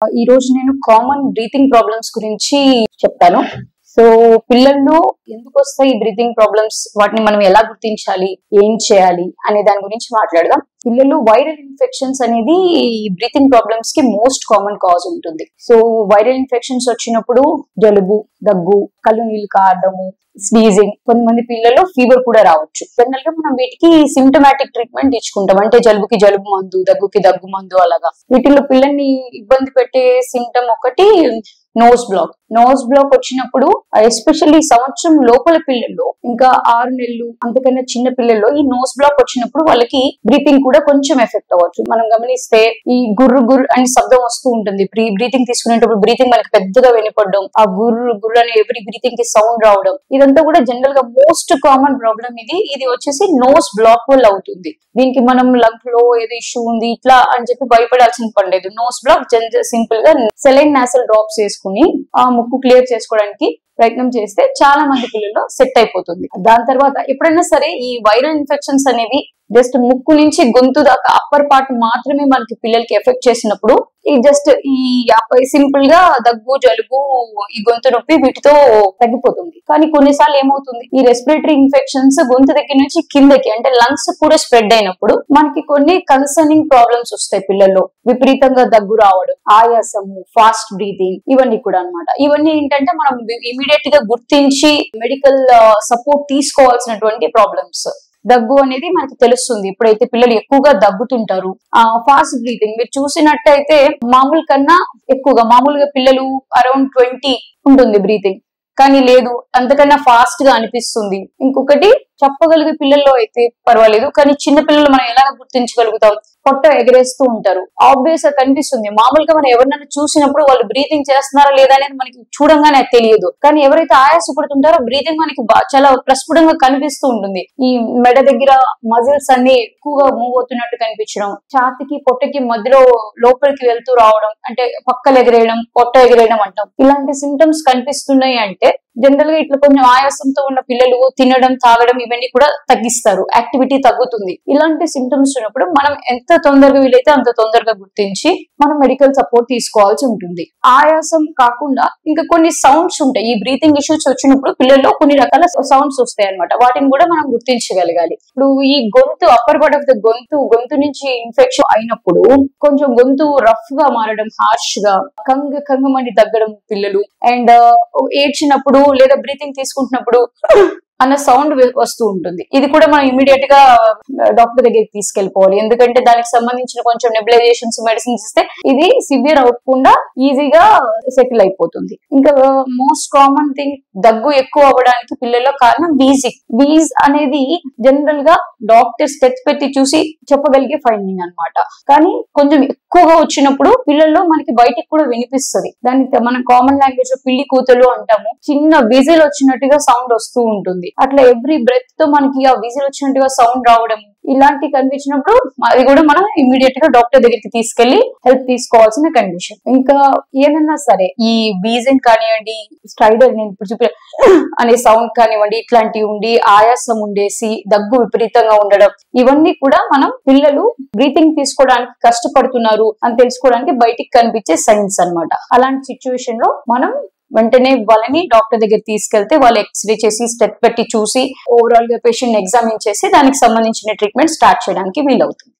ఈ రోజు నేను కామన్ బ్రీతింగ్ ప్రాబ్లమ్స్ గురించి చెప్తాను. సో పిల్లల్లో ఎందుకు వస్తాయి ఈ బ్రీతింగ్ ప్రాబ్లమ్స్, వాటిని మనం ఎలా గుర్తించాలి, ఏం చేయాలి అనే దాని గురించి మాట్లాడదాం. పిల్లలు వైరల్ ఇన్ఫెక్షన్స్ అనేది ఈ బ్రీతింగ్ ప్రాబ్లమ్స్ కి మోస్ట్ కామన్ కాజ్ ఉంటుంది. సో వైరల్ ఇన్ఫెక్షన్స్ వచ్చినప్పుడు జలుబు, దగ్గు, కళ్ళు నీళ్లు కారడము, స్నీజింగ్, కొంతమంది పిల్లల్లో ఫీవర్ కూడా రావచ్చు. జనరల్ గా మనం వీటికి సిమ్టమాటిక్ ట్రీట్మెంట్ ఇచ్చుకుంటాం, అంటే జలుబుకి జలుబు మందు, దగ్గుకి దగ్గు మందు, అలాగా. వీటిల్లో పిల్లల్ని ఇబ్బంది పెట్టే సిమ్టమ్ ఒకటి నోస్ బ్లాక్ వచ్చినప్పుడు, ఎస్పెషల్లీ సంవత్సరం లోపల పిల్లల్లో, ఇంకా 6 నెలలు అంతకన్నా చిన్న పిల్లల్లో ఈ నోస్ బ్లాక్ వచ్చినప్పుడు వాళ్ళకి బ్రీతింగ్ కూడా కొంచెం ఎఫెక్ట్ అవ్వచ్చు. మనం గమనిస్తే ఈ గుర్రు అని శబ్దం వస్తూ ఉంటుంది. బ్రీతింగ్ తీసుకునేటప్పుడు బ్రీతింగ్ మనకి పెద్దగా వినపడడం, ఆ గుర్రు అనే ఎవరి బ్రీతింగ్ కి సౌండ్ రావడం, ఇదంతా కూడా జనరల్ గా మోస్ట్ కామన్ ప్రాబ్లం. ఇది వచ్చేసి నోస్ బ్లాక్ వల్ల అవుతుంది. దీనికి మనం లంగ్ లో ఏదో ఇష్యూ ఉంది ఇట్లా అని చెప్పి భయపడాల్సిన పని లేదు. నోస్ బ్లాక్ సింపుల్ గా సెలైన్ నాసల్ డ్రాప్స్ వేసుకుని ఆ ముక్కు క్లియర్ చేసుకోవడానికి ప్రయత్నం చేస్తే చాలా మంది పిల్లల్లో సెట్ అయిపోతుంది. దాని తర్వాత ఎప్పుడైనా సరే ఈ వైరల్ ఇన్ఫెక్షన్స్ అనేవి జస్ట్ ముక్కు నుంచి గొంతు దాకా అప్పర్ పార్ట్ మాత్రమే మనకి పిల్లలకి ఎఫెక్ట్ చేసినప్పుడు ఈ జస్ట్ ఈ సింపుల్ గా దగ్గు, జలుబు, ఈ గొంతు నొప్పి వీటితో తగ్గిపోతుంది. కానీ కొన్నిసార్లు ఏమవుతుంది, ఈ రెస్పిరేటరీ ఇన్ఫెక్షన్స్ గొంతు దగ్గర నుంచి కిందకి అంటే లంగ్స్ కూడా స్ప్రెడ్ అయినప్పుడు మనకి కొన్ని కన్సర్నింగ్ ప్రాబ్లమ్స్ వస్తాయి. పిల్లల్లో విపరీతంగా దగ్గు రావడం, ఆయాసము, ఫాస్ట్ బ్రీతింగ్, ఇవన్నీ కూడా అన్నమాట. ఇవన్నీ ఏంటంటే మనం ఇమీడియట్ గా గుర్తించి మెడికల్ సపోర్ట్ తీసుకోవాల్సినటువంటి ప్రాబ్లమ్స్. దగ్గు అనేది మనకి తెలుస్తుంది ఎప్పుడైతే పిల్లలు ఎక్కువగా దగ్గుతుంటారు. ఫాస్ట్ బ్రీతింగ్ మీరు చూసినట్టయితే మామూలు కన్నా ఎక్కువగా, మామూలుగా పిల్లలు అరౌండ్ 20 ఉంటుంది బ్రీతింగ్, కానీ లేదు అంతకన్నా ఫాస్ట్ గా అనిపిస్తుంది. ఇంకొకటి చెప్పగలిగే పిల్లల్లో అయితే పర్వాలేదు, కానీ చిన్న పిల్లలు మనం ఎలా గుర్తించగలుగుతాం, పొట్ట ఎగరేస్తూ ఉంటారు, ఆబ్వియస్ గా కనిపిస్తుంది. మామూలుగా మనం ఎవరినైనా చూసినప్పుడు వాళ్ళు బ్రీతింగ్ చేస్తున్నారా లేదా అనేది మనకి చూడంగానే తెలియదు, కానీ ఎవరైతే ఆయాసపడుతుంటారో బ్రీతింగ్ మనకి చాలా ప్రస్ఫుటంగా కనిపిస్తూ ఉంటుంది. ఈ మెడ దగ్గర మజిల్స్ అన్ని ఎక్కువగా మూవ్ అవుతున్నట్టు కనిపించడం, ఛాతికి పొట్టకి మధ్యలో లోపలికి వెళ్తూ రావడం, అంటే పక్కలు ఎగరేయడం, పొట్ట ఎగరేయడం అంటాం. ఇలాంటి సింటమ్స్ కనిపిస్తున్నాయి అంటే జనరల్ గా ఇట్లా కొంచెం ఆయాసంతో ఉన్న పిల్లలు తినడం, తాగడం ఇవన్నీ కూడా తగ్గిస్తారు, యాక్టివిటీ తగ్గుతుంది. ఇలాంటి సింటమ్స్ ఉన్నప్పుడు మనం ఎంత తొందరగా వీలైతే అంత తొందరగా గుర్తించి మనం మెడికల్ సపోర్ట్ తీసుకోవాల్సి ఉంటుంది. ఆయాసం కాకుండా ఇంకా కొన్ని సౌండ్స్ ఉంటాయి. ఈ బ్రీతింగ్ ఇష్యూస్ వచ్చినప్పుడు పిల్లల్లో కొన్ని రకాల సౌండ్స్ వస్తాయి అన్నమాట. వాటిని కూడా మనం గుర్తించగలగాలి. ఇప్పుడు ఈ గొంతు, అప్పర్ పార్ట్ ఆఫ్ ద గొంతు నుంచి ఇన్ఫెక్షన్ అయినప్పుడు కొంచెం గొంతు రఫ్ గా మారడం, హార్ష్ గా కంగమని తగ్గడం పిల్లలు, అండ్ ఏడ్చినప్పుడు లేదా బ్రీతింగ్ తీసుకుంటున్నప్పుడు అన్న సౌండ్ వస్తూ ఉంటుంది. ఇది కూడా మనం ఇమీడియట్ గా డాక్టర్ దగ్గరికి తీసుకెళ్లిపోవాలి, ఎందుకంటే దానికి సంబంధించిన కొంచెం నెబులైజేషన్స్, మెడిసిన్స్ ఇస్తే ఇది సివియర్ అవ్వకుండా ఈజీగా సెటిల్ అయిపోతుంది. ఇంకా మోస్ట్ కామన్ థింగ్, దగ్గు ఎక్కువ అవ్వడానికి పిల్లల్లో కారణం వీజ్ అనేది జనరల్ గా డాక్టర్ స్టెప్స్ పెట్టి చూసి చెప్పగలిగే ఫైండింగ్ అన్నమాట. కానీ కొంచెం ఎక్కువగా వచ్చినప్పుడు పిల్లల్లో మనకి బయటికి కూడా వినిపిస్తుంది. దాన్ని మనం కామన్ లాంగ్వేజ్ లో పిల్లి కూతలు అంటాము. చిన్న విజిల్ వచ్చినట్టుగా సౌండ్ వస్తూ ఉంటుంది. అట్లా ఎవ్రీ బ్రెత్ తో మనకి ఆ విజిల్ వచ్చినట్టుగా సౌండ్ రావడం, ఇలాంటి కనిపించినప్పుడు అది కూడా మనం ఇమీడియట్ గా డాక్టర్ దగ్గరికి తీసుకెళ్లి హెల్ప్ తీసుకోవాల్సిన కండిషన్. ఇంకా ఏదన్నా సరే ఈ వీజింగ్ కానివ్వండి, స్ట్రైడర్ నేను ఇప్పుడు చూపి అనే సౌండ్ కానివ్వండి, ఇట్లాంటివి ఉండి ఆయాసం ఉండేసి దగ్గు విపరీతంగా ఉండడం, ఇవన్నీ కూడా మనం పిల్లలు బ్రీతింగ్ తీసుకోవడానికి కష్టపడుతున్నారు అని తెలుసుకోవడానికి బయటికి కనిపించే సైన్స్ అన్నమాట. అలాంటి సిచ్యువేషన్ లో మనం వెంటనే వాళ్ళని డాక్టర్ దగ్గర తీసుకెళ్తే వాళ్ళు ఎక్స్రే చేసి స్టెప్ పెట్టి చూసి ఓవరాల్ గా పేషెంట్ ఎగ్జామిన్ చేసి దానికి సంబంధించిన ట్రీట్మెంట్ స్టార్ట్ చేయడానికి వీలవుతుంది.